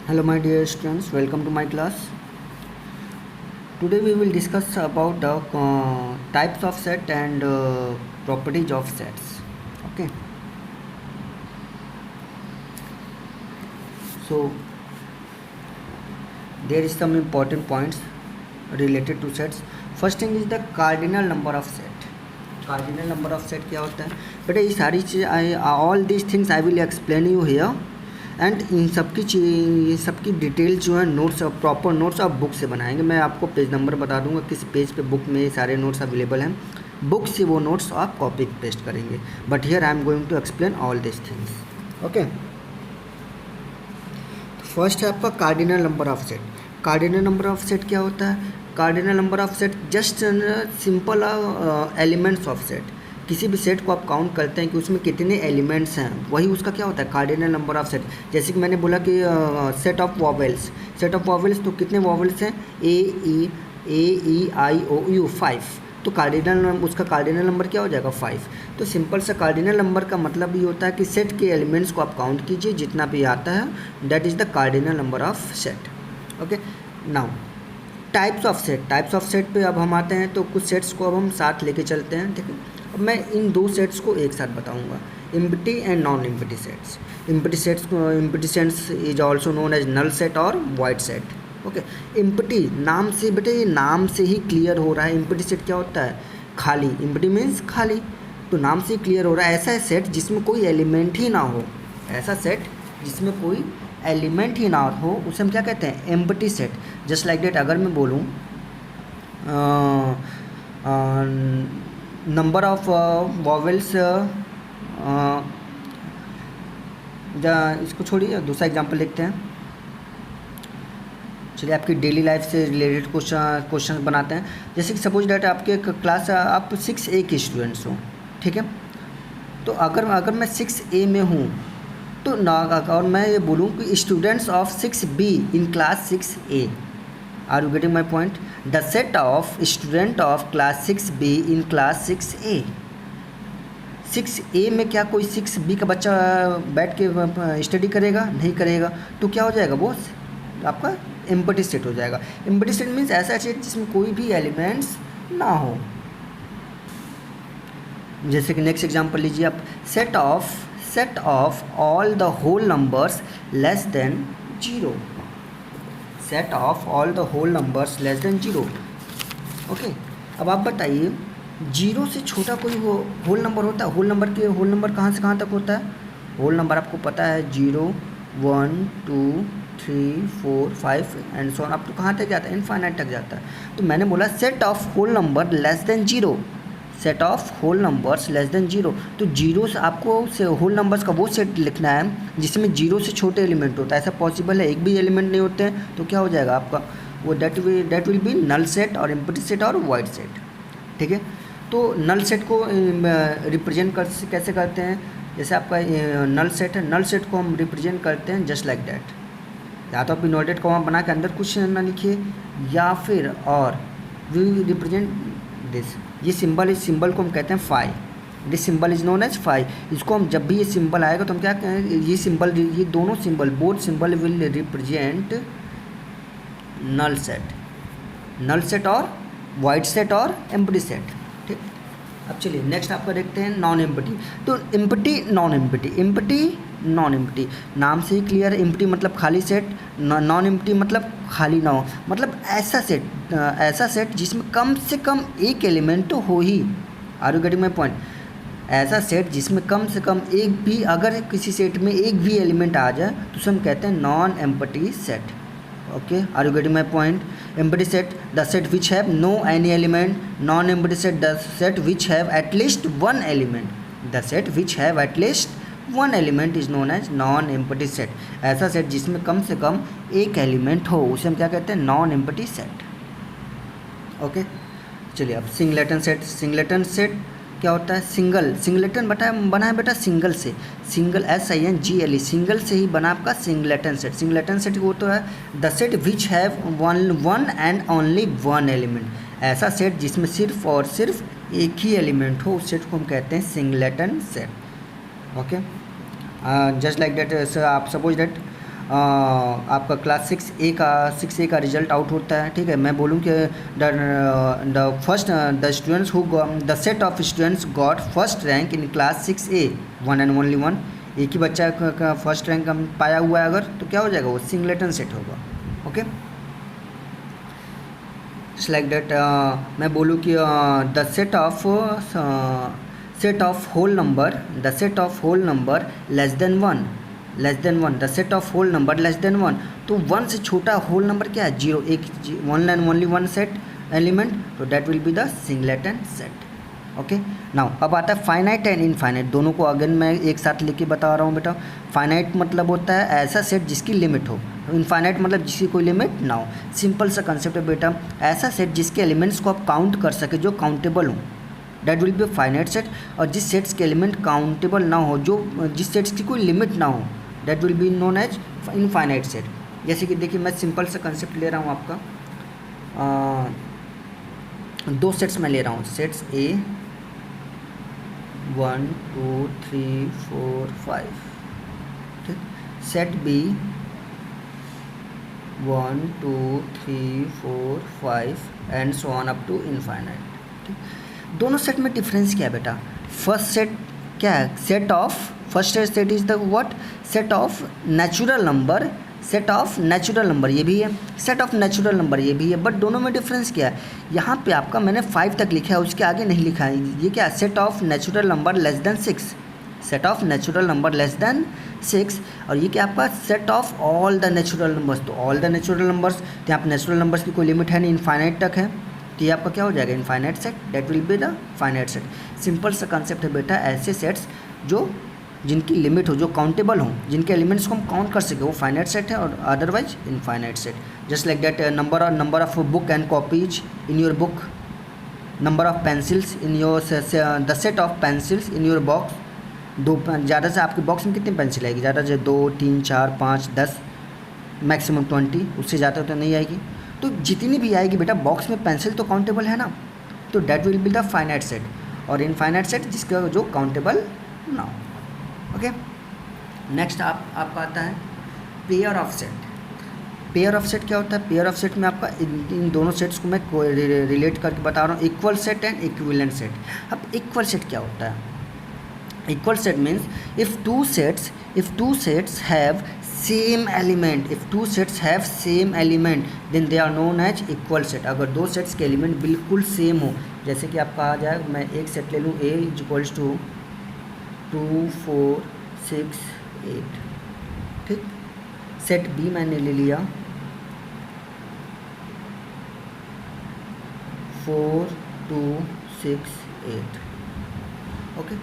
Hello my dear students, welcome to my class. Today we will discuss about the types of set and properties of sets. Okay. So there is some important points related to sets. First thing is the cardinal number of set. Cardinal number of set क्या होता है बेटा? ये सारी चीज़ all these things I will explain you here. And in सबकी detail जो है notes proper notes आप बुक से बनाएंगे. मैं आपको पेज नंबर बता दूंगा किस पेज पे बुक में ये सारे नोट्स अवेलेबल हैं. बुक से वो नोट्स आप कॉपी पेस्ट करेंगे. But here I am going to explain all this things. Okay. First है आपका cardinal number of set. Cardinal number of set क्या होता है? Cardinal number of set just simple elements of set. किसी भी set को आप काउंट करते हैं कि उसमें कितने एलिमेंट्स हैं, वही उसका क्या होता है कार्डिनल नंबर ऑफ सेट. जैसे कि मैंने बोला कि set of vowels. Set of vowels तो कितने वॉवेल्स हैं? ए ई आई ओ यू 5. तो कार्डिनल उसका कार्डिनल नंबर क्या हो जाएगा? 5. तो सिंपल सा कार्डिनल नंबर का मतलब ये होता है कि सेट के एलिमेंट्स को आप काउंट कीजिए, जितना भी आता है that is the cardinal number of set. Okay. Now types of set. Types of set पे अब हम आते हैं. तो कुछ सेट्स को अब हम साथ लेके चलते हैं. ठीक है. अब मैं इन दो सेट्स को एक साथ बताऊंगा, empty and non empty sets. Empty sets is also known as null set और वाइड सेट. ओके. एम्प्टी नाम से बेटे, ये नाम से ही क्लियर हो रहा है. एम्प्टी सेट क्या होता है? खाली. एम्प्टी मीन्स खाली. तो नाम से ही क्लियर हो रहा है. ऐसा सेट जिसमें कोई एलिमेंट ही ना हो. ऐसा सेट जिसमें कोई एलिमेंट ही ना हो उसे हम क्या कहते हैं? Empty set. Just like that अगर मैं बोलूँ नंबर ऑफ वॉवेल्स, इसको छोड़िए, दूसरा एग्जांपल देखते हैं. चलिए आपकी डेली लाइफ से रिलेटेड क्वेश्चन बनाते हैं. जैसे कि सपोज डेट आपके क्लास आप 6A के स्टूडेंट्स हो. ठीक है. तो अगर मैं 6A में हूँ तो ना, और मैं ये बोलूँ कि students of 6B in class 6A. Are you getting my point? The set of student of class 6B in class 6A. 6A में क्या कोई 6B का बच्चा बैठ के स्टडी करेगा? नहीं करेगा. तो क्या हो जाएगा वो? आपका एम्प्टी सेट हो जाएगा. एम्प्टी सेट मीन्स ऐसा सेट जिसमें कोई भी एलिमेंट्स ना हो. जैसे कि नेक्स्ट एग्जांपल लीजिए आप. Set of all the whole numbers less than 0. Set of all the whole numbers less than 0. Okay. अब आप बताइए 0 से छोटा कोई होल नंबर होता है? होल नंबर कहाँ से कहाँ तक होता है? होल नंबर आपको पता है 0 1 2 3 4 5 एंड सो ऑन, आप तो कहाँ तक जाता है? इनफाइनाइट तक जाता है. तो मैंने बोला set of whole number less than 0. Set of whole numbers less than 0. तो 0 से आपको से होल नंबर्स का वो सेट लिखना है जिसमें 0 से छोटे एलिमेंट होता है. ऐसा पॉसिबल है? एक भी एलिमेंट नहीं होते हैं. तो क्या हो जाएगा आपका वो? That will be null set और एम्प्टी सेट और वाइड सेट. ठीक है. तो नल सेट को रिप्रेजेंट कैसे करते हैं? जैसे आपका नल सेट है, नल सेट को हम रिप्रेजेंट करते हैं जस्ट लाइक दैट. या तो आप इन्वर्टेड कॉमा बना के अंदर कुछ ना लिखिए, या फिर और वी रिप्रेजेंट दिस. ये सिंबल को हम कहते हैं phi. This symbol is known as phi. इसको हम जब भी ये सिंबल आएगा तो हम क्या कहें? ये दोनों symbol, both symbol will represent null set और वाइड सेट और एम्प्टी सेट. ठीक. अब चलिए नेक्स्ट आपका देखते हैं नॉन एम्प्टी. तो एम्प्टी नॉन एम्प्टी नाम से ही क्लियर है. एम्प्टी मतलब खाली सेट, नॉन एम्प्टी मतलब खाली ना हो. मतलब ऐसा सेट जिसमें कम से कम एक एलिमेंट तो हो ही. Are you getting my point? ऐसा सेट जिसमें कम से कम एक भी, अगर किसी सेट में एक भी एलिमेंट आ जाए तो उसे हम कहते हैं non empty set. Okay. Are you getting my point? Empty set the set which have no any element. Non empty set the set which have at least one element. The set which have at least one element is known as non empty set. ऐसा set जिसमें कम से कम एक element हो उसे हम क्या कहते हैं? Non empty set. ओके. चलिए अब सिंगलेटन सेट. सिंगलेटन सेट क्या होता है? सिंगलेटन बना है बेटा सिंगल से. सिंगल SINGLE सिंगल से ही बना आपका सिंगलेटन सेट. सिंगलेटन सेट वो तो है the set which have one and only one element. ऐसा सेट जिसमें सिर्फ और सिर्फ एक ही एलिमेंट हो उस सेट को हम कहते हैं singleton set. Okay. Just like that आप सपोज दैट आपका क्लास 6A का रिजल्ट आउट होता है, ठीक है, मैं बोलूँ कि the students who the set of students got first rank in class 6A, one and only one, एक ही बच्चा का फर्स्ट रैंक हम पाया हुआ है अगर, तो क्या हो जाएगा, वो सिंगलेटन सेट होगा। ओके, लाइक दैट मैं बोलूँ कि the set of whole number less than one, the set of whole number less than one, तो वन से छोटा होल नंबर क्या है, जीरो, एक one and only one set element, तो that will be the singleton set. Okay, now अब आता है फाइनाइट एंड इनफाइनाइट, दोनों को अगेन मैं एक साथ लेके बता रहा हूँ बेटा। फाइनाइट मतलब होता है ऐसा सेट जिसकी लिमिट हो, इनफाइनाइट मतलब जिसकी कोई लिमिट ना हो। सिंपल सा कंसेप्ट है बेटा, ऐसा सेट जिसके एलिमेंट्स को आप काउंट कर सके, जो काउंटेबल हो, that will be finite set. और जिस सेट्स के एलिमेंट काउंटेबल ना हो, जो जिस सेट्स की कोई लिमिट ना हो, that will be known as infinite set. जैसे कि देखिए, मैं सिंपल सा कंसेप्ट ले रहा हूँ आपका, दो सेट्स में ले रहा हूँ, सेट्स A 1 2 3 4 5, ठीक, set B 1 2 3 4 5 and so on up to infinite, ठीक। दोनों सेट में डिफरेंस क्या है बेटा, फर्स्ट सेट क्या है, first set is the what, set of natural number, ये भी है, सेट ऑफ नेचुरल नंबर ये भी है, बट दोनों में डिफरेंस क्या है, यहाँ पे आपका मैंने 5 तक लिखा है, उसके आगे नहीं लिखा है। ये क्या है, set of natural number less then 6, set of natural number less then 6, और ये क्या आपका set of all the natural numbers, तो ऑल द नेचुरल नंबर्स, तो यहाँ पर नेचुरल नंबर्स की कोई लिमिट है नहीं, इनफाइनाइट तक है, तो ये आपका क्या हो जाएगा, infinite set, that will be the finite set. Simple सा कंसेप्ट है बेटा, ऐसे सेट्स जो जिनकी लिमिट हो, जो काउंटेबल हो, जिनके एलिमेंट्स को हम काउंट कर सके, वो फाइनाइट सेट है, और otherwise infinite set. Just like that, number of book and copies in your book, number of pencils in your, the set of pencils in your box, दो ज़्यादा से आपके बॉक्स में कितनी पेंसिल आएगी, ज़्यादा से 2 3 4 5 10, मैक्सिमम 20, उससे ज़्यादा तो नहीं आएगी। तो जितनी भी आएगी बेटा, बॉक्स में पेंसिल तो काउंटेबल है ना, तो that will be the finite set. और इनफाइनाइट सेट जिसका जो काउंटेबल ना हो। ओके, नेक्स्ट आपका आता है pair of set. Pair of set क्या होता है, पेयर ऑफ सेट में आपका इन दोनों सेट्स को मैं रिलेट करके बता रहा हूँ, equal set and equivalent set. अब इक्वल सेट क्या होता है, equal set means if two sets have same element, then they are known as equal set. अगर दो सेट्स के एलिमेंट बिल्कुल सेम हो, जैसे कि आपका आ जाए, मैं एक सेट ले लूँ, A इज इक्वल्स टू 2 4 6 8, ठीक। सेट B मैंने ले लिया 4 2 6 8, ओके।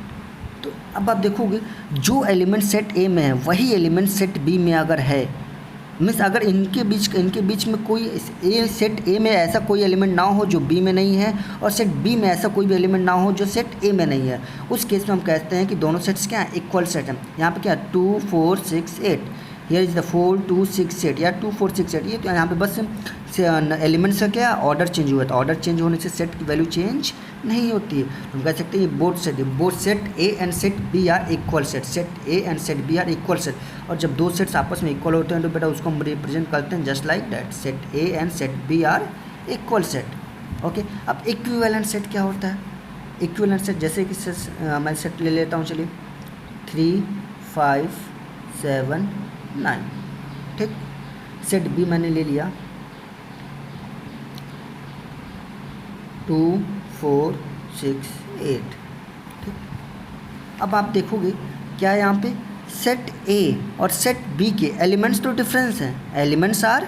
तो अब आप देखोगे, जो एलिमेंट सेट A में है वही एलिमेंट सेट B में अगर है, मीन्स अगर इनके बीच में कोई सेट A में ऐसा कोई एलिमेंट ना हो जो B में नहीं है, और सेट B में ऐसा कोई भी एलिमेंट ना हो जो सेट A में नहीं है, उस केस में हम कहते हैं कि दोनों सेट्स क्या हैं, इक्वल सेट हैं। यहाँ पे क्या 2 4 6 8, हियर इज द 4 2 6 8 या 2 4 6 8, ये तो यहाँ पे बस एलिमेंट्स का क्या ऑर्डर चेंज हुआ था, ऑर्डर चेंज होने से सेट की वैल्यू चेंज नहीं होती है। हम कह सकते हैं ये both set A and set B are equal set, set A and set B are equal set. और जब दो सेट्स आपस में इक्वल होते हैं तो बेटा उसको हम रिप्रेजेंट करते हैं just like that, set A and set B are equal set. Okay, अब इक्विवेलेंट सेट क्या होता है, इक्विवेलेंट सेट जैसे कि मैं सेट ले लेता हूँ, चलिए 3 5 7 9, ठीक। सेट B मैंने ले लिया 2 4 6 8, ठीक। अब आप देखोगे क्या यहाँ पे सेट A और सेट B के एलिमेंट्स तो डिफरेंस हैं, एलिमेंट्स आर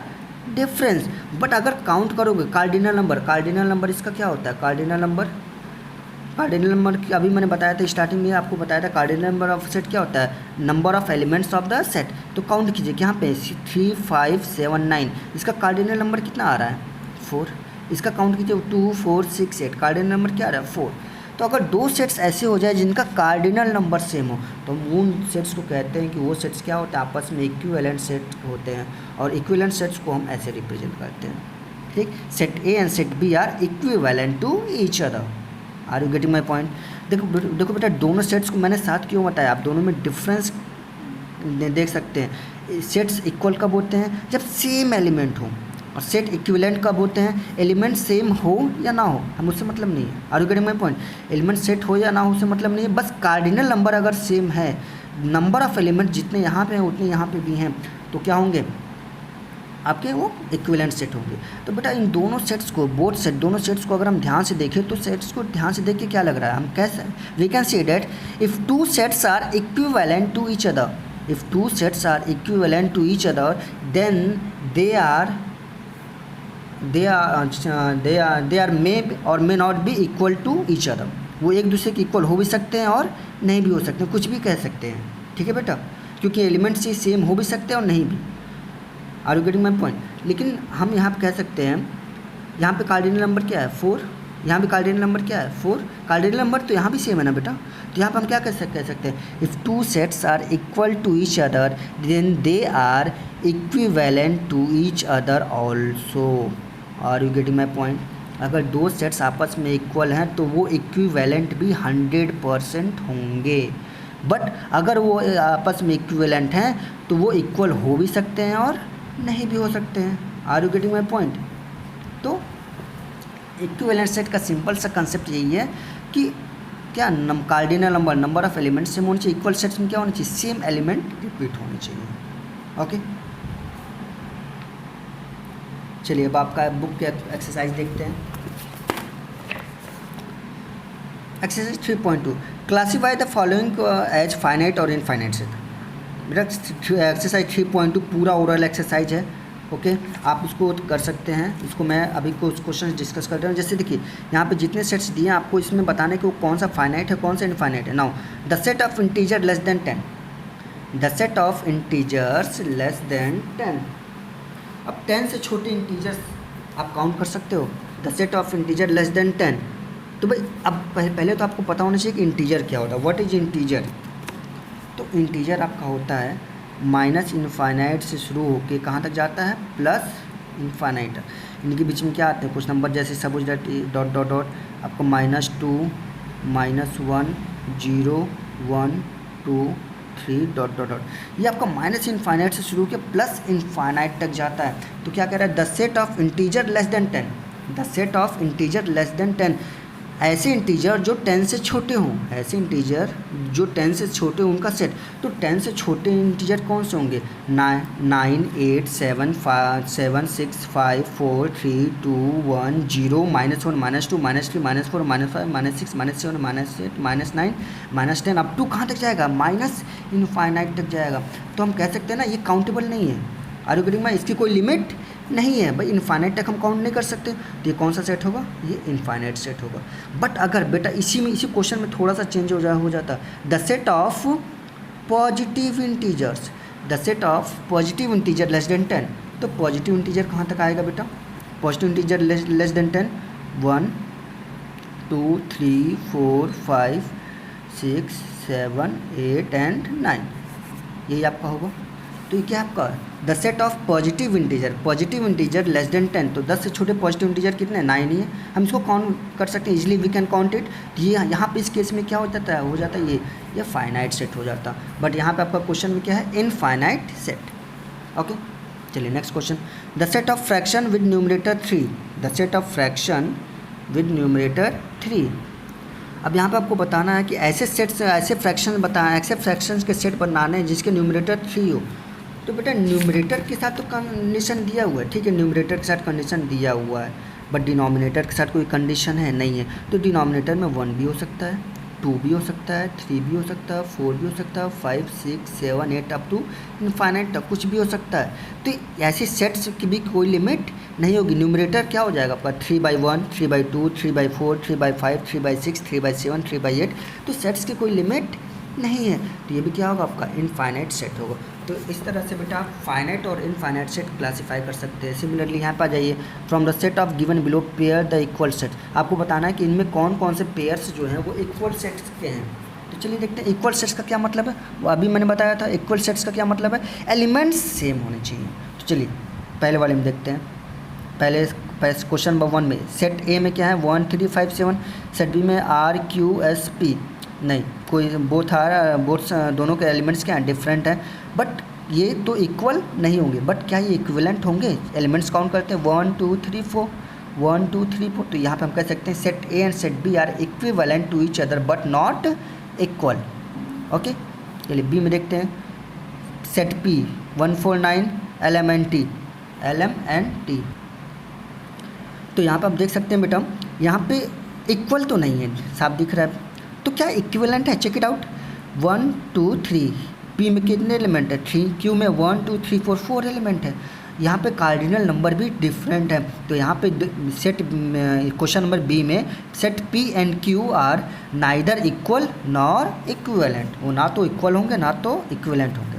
डिफरेंस, बट अगर काउंट करोगे कार्डिनल नंबर इसका क्या होता है, कार्डिनल नंबर की अभी मैंने बताया था, स्टार्टिंग में आपको बताया था कार्डिनल नंबर ऑफ सेट क्या होता है, number of elements of the set. तो काउंट कीजिए यहाँ पे 3 5 7 9, इसका कार्डिनल नंबर कितना आ रहा है 4, इसका काउंट कीजिए 2 4 6 8, कार्डिनल नंबर क्या आ रहा है 4। तो अगर दो सेट्स ऐसे हो जाए जिनका कार्डिनल नंबर सेम हो, तो हम उन सेट्स को कहते हैं कि वो सेट्स क्या होते हैं, आपस में इक्विवेलेंट सेट होते हैं, और इक्विवेलेंट सेट्स को हम ऐसे रिप्रेजेंट करते हैं, ठीक। Set A and set B are equivalent to each other. Are you getting my point. देखो बेटा, दोनों सेट्स को मैंने साथ क्यों बताया, आप दोनों में डिफरेंस देख सकते हैं। सेट्स इक्वल कब होते हैं? जब सेम एलिमेंट हो। और सेट इक्विवेलेंट कब होते हैं? एलिमेंट सेम हो या ना हो, हम उससे मतलब नहीं है। Are you getting my point? Element set हो या ना हो उससे मतलब नहीं है, बस कार्डिनल नंबर अगर सेम है, नंबर ऑफ एलिमेंट जितने यहाँ पे हैं उतने यहाँ पे भी हैं, तो क्या होंगे आपके? वो इक्विवेलेंट सेट होंगे। तो बेटा इन दोनों सेट्स को, बोथ सेट, दोनों सेट्स को अगर हम ध्यान से देखें तो सेट्स को ध्यान से देख के क्या लग रहा है, हम कैसे we can see that if two sets are equivalent to each other, if two sets are equivalent to each other then they are may और may not be equal to each other. वो एक दूसरे के equal हो भी सकते हैं और नहीं भी हो सकते हैं, कुछ भी कह सकते हैं, ठीक है बेटा, क्योंकि एलिमेंट्स ही सेम हो भी सकते हैं और नहीं भी। Are you getting my point? लेकिन हम यहाँ पे कह सकते हैं, यहाँ पे कार्डिनल नंबर क्या है? 4। यहाँ पे कार्डिनल नंबर क्या है? 4। कार्डिनल नंबर तो यहाँ भी सेम है ना बेटा, तो यहाँ पे हम क्या कह सकते हैं? If two sets are equal to each other then they are equivalent to each other also. Are you getting my point? अगर दो सेट्स आपस में इक्वल हैं तो वो इक्विवेलेंट भी 100% होंगे, बट अगर वो आपस में इक्विवेलेंट हैं तो वो इक्वल हो भी सकते हैं और नहीं भी हो सकते हैं। Are you getting my point? तो इक्विवेलेंट सेट का सिंपल सा कंसेप्ट यही है कि क्या cardinal number, number of element same होनी चाहिए। इक्वल सेट्स में क्या होना चाहिए? सेम एलिमेंट रिपीट होने चाहिए। ओके, चलिए अब आपका बुक के एक्सरसाइज देखते हैं। Exercise 3.2 classify the following as finite और इनफाइनाइट सेट। मेरा एक्सरसाइज 3.2 पूरा ओरल एक्सरसाइज है। ओके, आप उसको कर सकते हैं। इसको मैं अभी कुछ क्वेश्चन डिस्कस कर रहा हूँ। जैसे देखिए यहाँ पे जितने सेट्स दिए हैं आपको इसमें बताने कि वो कौन सा फाइनाइट है कौन सा इनफाइनाइट है। Now the set of integer less than 10, the set of integers less than 10। अब 10 से छोटे इंटीजर्स आप काउंट कर सकते हो। The set of integer less than 10, तो भाई अब पहले तो आपको पता होना चाहिए कि इंटीजर क्या होता है। What is integer? तो इंटीजर आपका होता है माइनस इनफाइनाइट से शुरू होके कहाँ तक जाता है? Plus infinite. इनके बीच में क्या आते हैं? कुछ नंबर जैसे suppose dot dot dot dot आपको -2 -1 0 1 2 3 डॉट डॉट डॉट, ये आपका माइनस इनफाइनाइट से शुरू के प्लस इनफाइनाइट तक जाता है। तो क्या कह रहा है? The set of integer less than 10, the set of integer less than 10, ऐसे इंटीजर जो 10 से छोटे हों, ऐसे इंटीजर जो 10 से छोटे हों उनका सेट। तो 10 से छोटे इंटीजर कौन से होंगे? 9 8 7 5 7 6 5 4 3 2 1 0 -1 -2 -3 -4 -5 -6 -7 -8 -9 -10 अप टू कहाँ तक जाएगा? माइनस इनफाइनाइट तक जाएगा। तो हम कह सकते हैं ना ये काउंटेबल नहीं है। Are you getting my? इसकी कोई लिमिट नहीं है भाई, इनफाइनाइट तक हम काउंट नहीं कर सकते। तो ये कौन सा सेट होगा? ये इनफाइनाइट सेट होगा। बट अगर बेटा इसी क्वेश्चन में थोड़ा सा चेंज हो जाता, the set of positive integers, the set of positive integer less than 10, तो पॉजिटिव इंटीजर कहाँ तक आएगा बेटा? Positive integer less than 10 1 2 3 4 5 6 7 8 and 9, यही आपका होगा। तो ये क्या आपका? The set of positive integer less than 10, तो 10 से छोटे पॉजिटिव इंटीजर कितने हैं? 9 ही है। हम इसको काउंट कर सकते हैं, easily we can count it. ये यहाँ पे इस केस में क्या हो जाता है? ये फाइनाइट सेट हो जाता। बट यहाँ पे आपका क्वेश्चन में क्या है? Infinite set. ओके, चलिए next question. The set of fraction with numerator 3, the set of fraction with numerator 3। अब यहाँ पे आपको बताना है कि ऐसे सेट्स, ऐसे फ्रैक्शन बताएं, ऐसे फ्रैक्शंस के सेट बनाने हैं जिसके न्यूमरेटर 3 हो। तो बेटा न्यूमरेटर के साथ तो कंडीशन दिया हुआ है, ठीक है, न्यूमरेटर के साथ कंडीशन दिया हुआ है, बट डिनोमिनेटर के साथ कोई कंडीशन है नहीं है। तो डिनोमिनेटर में 1 भी हो सकता है, 2 भी हो सकता है, 3 भी हो सकता है, 4 भी हो सकता है, 5 6 7 8 अप टू इनफाइनाइट तक कुछ भी हो सकता है। तो ऐसे सेट्स की भी कोई लिमिट नहीं होगी। न्यूमरेटर क्या हो जाएगा आपका? 3/1 3/2 3/4 3/5 3/6 3/7 3/8। तो सेट्स की कोई लिमिट नहीं है, तो ये भी क्या होगा आपका? इनफाइनाइट सेट होगा। तो इस तरह से बेटा आप फाइनाइट और इनफाइनाइट सेट क्लासीफाई कर सकते हैं। सिमिलरली यहाँ पर जाइए, from the set of given below pair the equal set. आपको बताना है कि इनमें कौन कौन से पेयर्स जो हैं वो इक्वल सेट्स के हैं। तो चलिए देखते हैं इक्वल सेट्स का क्या मतलब है। वो अभी मैंने बताया था, इक्वल सेट्स का क्या मतलब है? एलिमेंट्स सेम होने चाहिए। तो चलिए पहले वाले में देखते हैं। पहले क्वेश्चन नंबर 1 में सेट ए में क्या है? 1 3 5 7। सेट बी में RQSP नहीं, कोई बोथ दोनों के एलिमेंट्स क्या हैं? डिफरेंट है। बट ये तो इक्वल नहीं होंगे, बट क्या ये इक्विवेलेंट होंगे? एलिमेंट्स काउंट करते हैं 1 2 3 4, 1 2 3 4, तो यहाँ पे हम कह सकते हैं set A and set B are equivalent to each other but not equal. Okay, चलिए बी में देखते हैं। सेट पी 149 LMNT, LMNT, तो यहाँ पे आप देख सकते हैं बेटा, यहाँ पे इक्वल तो नहीं है, साफ दिख रहा है, तो क्या इक्विवेलेंट है? Check it out. 1 2 3, पी में कितने एलिमेंट है? 3, क्यू में 1 2 3 4 4 एलिमेंट है। यहाँ पे कार्डिनल नंबर भी डिफरेंट है, तो यहाँ पे सेट क्वेश्चन नंबर बी में set P and Q R neither equal nor equivalent, वो ना तो इक्वल होंगे ना तो इक्विवेलेंट होंगे।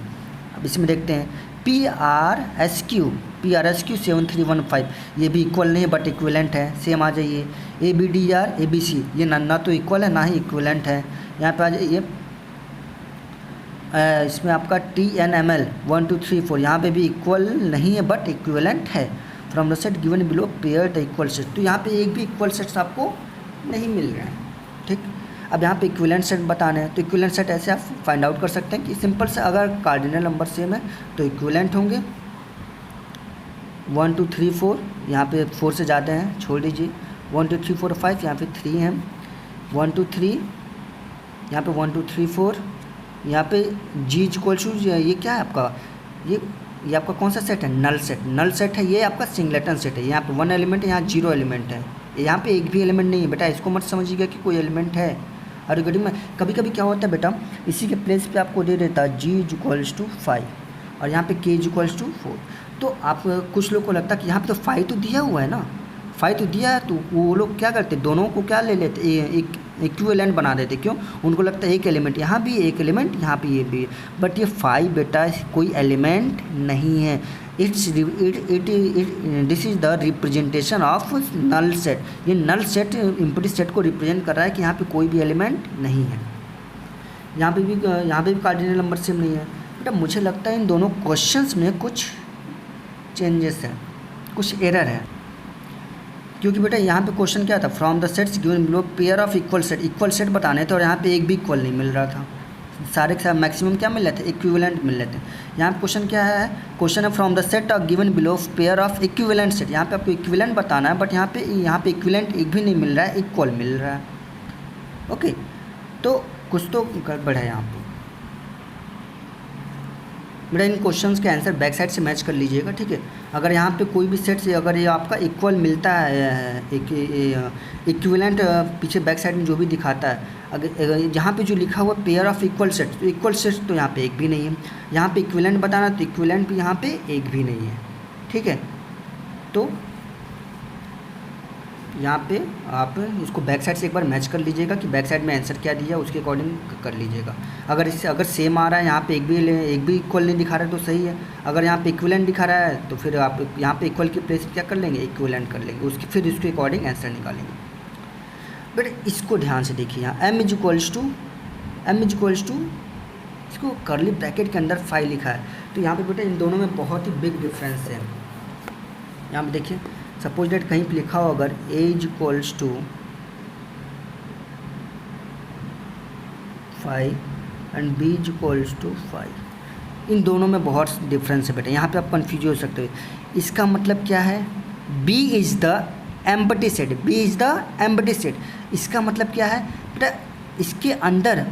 अब इसमें देखते हैं PRSQ 7315, ये भी इक्वल नहीं है बट इक्विवेलेंट है, सेम आ जाइए। ABDR ABC, ये ना तो इक्वल है ना ही इक्विवेलेंट है। यहाँ पे आ जाइए, इसमें आपका TNML 1 2 3 4, यहाँ पे भी इक्वल नहीं है बट इक्विवेलेंट है। From the set given below pair the equal set, तो यहाँ पे एक भी इक्वल सेट्स आपको नहीं मिल रहे हैं। ठीक, अब यहाँ पे इक्विवेलेंट सेट बताने हैं, तो इक्विवेलेंट सेट ऐसे आप फाइंड आउट कर सकते हैं कि सिंपल से अगर कार्डिनल नंबर सेम है तो इक्विवेलेंट होंगे। 1 2 3 4, यहाँ पे 4 से ज़्यादा हैं, छोड़ दीजिए। 1 2 3 4 5, यहाँ पे 3 हैं। 1 2 3, यहाँ पे 1 2 3 4, यहाँ पे G इक्वल्स टू, ये क्या है आपका, ये आपका कौन सा सेट है? नल सेट, नल सेट है। ये आपका सिंगलेटन सेट है, यहाँ पे 1 एलिमेंट है, यहाँ 0 एलिमेंट है, यहाँ पे एक भी एलिमेंट नहीं है बेटा, इसको मत समझिएगा कि कोई एलिमेंट है। और गड्डी में कभी कभी क्या होता है बेटा, इसी के प्लेस पे आपको दे देता है G इक्वल्स टू 5 और यहाँ पे K इक्वल्स टू 4, तो आप कुछ लोग को लगता है कि यहाँ पे तो 5 तो दिया हुआ है ना, 5 तो दिया है, तो वो लोग क्या करते, दोनों को क्या ले लेते, एक इक्विवेलेंट बना देते। क्यों? उनको लगता है एक एलिमेंट यहाँ भी, एक एलिमेंट यहाँ पे ये भी, बट ये 5 बेटा कोई एलिमेंट नहीं है। This is the representation of null set, ये नल सेट इम्प्टी सेट को रिप्रेजेंट कर रहा है कि यहाँ पे कोई भी एलिमेंट नहीं है। यहाँ पे भी कार्डिनल नंबर सेम नहीं है बेटा। मुझे लगता है इन दोनों क्वेश्चंस में कुछ चेंजेस है, कुछ एरर है, क्योंकि बेटा यहाँ पे क्वेश्चन क्या था, from the sets given below pair of equal set बताने थे और यहाँ पे एक भी इक्वल नहीं मिल रहा था, सारे के सारे मैक्सिमम क्या मिल रहे थे, इक्विवेलेंट मिल रहे थे। यहाँ पे क्वेश्चन क्या है, क्वेश्चन है from the set of given below pair of equivalent set, यहाँ पे आपको इक्विवेलेंट बताना है, बट यहाँ पे इक्विवेलेंट एक भी नहीं मिल रहा है, इक्वल मिल रहा है। ओके, तो कुछ तो गड़बड़ है यहाँ पे बेटा। इन क्वेश्चंस के आंसर बैक साइड से मैच कर लीजिएगा, ठीक है। अगर यहाँ पे कोई भी सेट से अगर ये आपका इक्वल मिलता है, इक्विवेलेंट पीछे बैक साइड में जो भी दिखाता है, अगर यहाँ पे जो लिखा हुआ पेयर ऑफ इक्वल सेट, तो इक्वल सेट तो यहाँ पे एक भी नहीं है। यहाँ पे इक्विवेलेंट बताना, तो इक्विवेलेंट भी यहाँ पे एक भी नहीं है, ठीक है। तो यहाँ पे आप इसको बैक साइड से एक बार मैच कर लीजिएगा कि बैक साइड में आंसर क्या दिया, उसके अकॉर्डिंग कर लीजिएगा। अगर इससे अगर सेम आ रहा है, यहाँ पे एक भी इक्वल नहीं दिखा रहा है तो सही है। अगर यहाँ पे इक्विवेलेंट दिखा रहा है तो फिर आप यहाँ पे इक्वल की प्लेस क्या कर लेंगे, इक्विवेलेंट कर लेंगे, फिर उसके अकॉर्डिंग आंसर निकालेंगे। बट इसको ध्यान से देखिए, यहाँ m इज इक्वल्स टू इसको करली ब्रैकेट के अंदर 5 लिखा है, तो यहाँ पे बेटा इन दोनों में बहुत ही बिग डिफरेंस है। यहाँ पे देखिए, सपोज डेट कहीं पे लिखा हो अगर a is equals to 5 and b is equals to 5, इन दोनों में बहुत डिफरेंस है बेटा। यहाँ पे आप कंफ्यूज हो सकते हो, इसका मतलब क्या है, b is the empty set, b is the empty set, इसका मतलब क्या है बेटा, इसके अंदर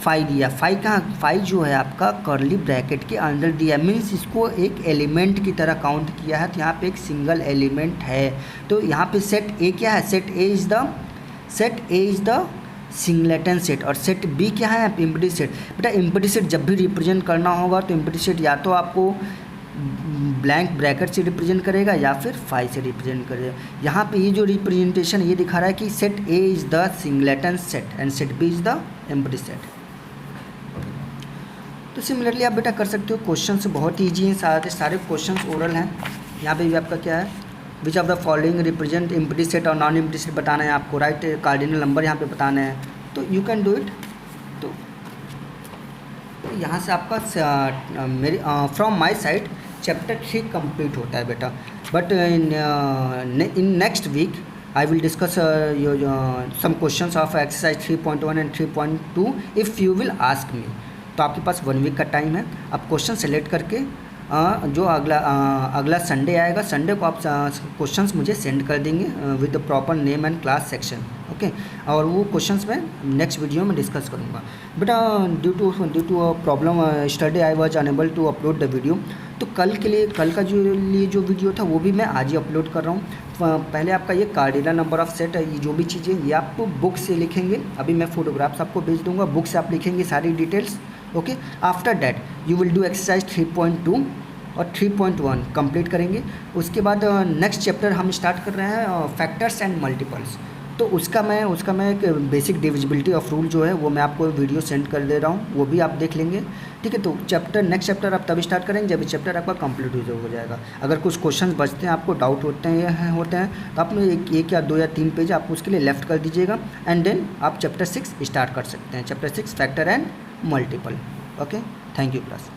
5 दिया, 5 कहाँ, 5 जो है आपका करली ब्रैकेट के अंदर दिया, मीन्स इसको एक एलिमेंट की तरह काउंट किया है, तो यहाँ पे एक सिंगल एलिमेंट है। तो यहाँ पे सेट ए क्या है, set A is the singleton set, और सेट बी क्या है, एम्प्टी सेट। बेटा एम्प्टी सेट जब भी रिप्रेजेंट करना होगा तो एम्प्टी सेट या तो आपको ब्लैंक ब्रैकेट से रिप्रेजेंट करेगा या फिर 5 से रिप्रेजेंट करेगा। यहाँ पे ये जो रिप्रेजेंटेशन ये दिखा रहा है कि set A is the singleton set and set B is the empty set. तो सिमिलरली आप बेटा कर सकते हो, क्वेश्चन से बहुत ईजी हैं, सारे क्वेश्चन ओरल हैं। यहाँ पे भी आपका क्या है, which of the following represent empty set और नॉन एम्प्टी सेट बताना है आपको, राइट कार्डिनल नंबर यहाँ पे बताना है, तो यू कैन डू इट। तो यहाँ से आपका मेरी from my side chapter 3 complete होता है बेटा। But in next week I will discuss some questions of exercise 3.1 and 3.2 if you will ask me. तो आपके पास 1 वीक का टाइम है। आप क्वेश्चन सेलेक्ट करके जो अगला संडे आएगा, संडे को आप क्वेश्चंस मुझे सेंड कर देंगे with the proper name and class section, okay. और वो क्वेश्चंस मैं नेक्स्ट वीडियो में डिस्कस करूँगा। बेटा due to problem study I was unable to upload the video, तो कल का जो वीडियो था वो भी मैं आज ही अपलोड कर रहा हूँ। पहले आपका ये कार्डिनल नंबर ऑफ सेट है, ये जो भी चीज़ें ये आप बुक से लिखेंगे, अभी मैं फोटोग्राफ्स आपको भेज दूँगा, बुक से आप लिखेंगे सारी details, okay. After that you will do exercise 3.2 और 3.1 कंप्लीट करेंगे। उसके बाद नेक्स्ट चैप्टर हम स्टार्ट कर रहे हैं फैक्टर्स एंड मल्टीपल्स, तो उसका मैं एक बेसिक डिविजिबिलिटी ऑफ रूल जो है वो मैं आपको वीडियो सेंड कर दे रहा हूँ, वो भी आप देख लेंगे, ठीक है। तो नेक्स्ट चैप्टर आप तभी स्टार्ट करेंगे जब चैप्टर आपका कंप्लीट हो जाएगा। अगर कुछ क्वेश्चन बचते हैं, आपको डाउट होते हैं तो आप एक या 2 या 3 पेज आप उसके लिए लेफ्ट कर दीजिएगा, एंड देन आप चैप्टर 6 स्टार्ट कर सकते हैं, chapter 6 factor and multiple, okay. Thank you class.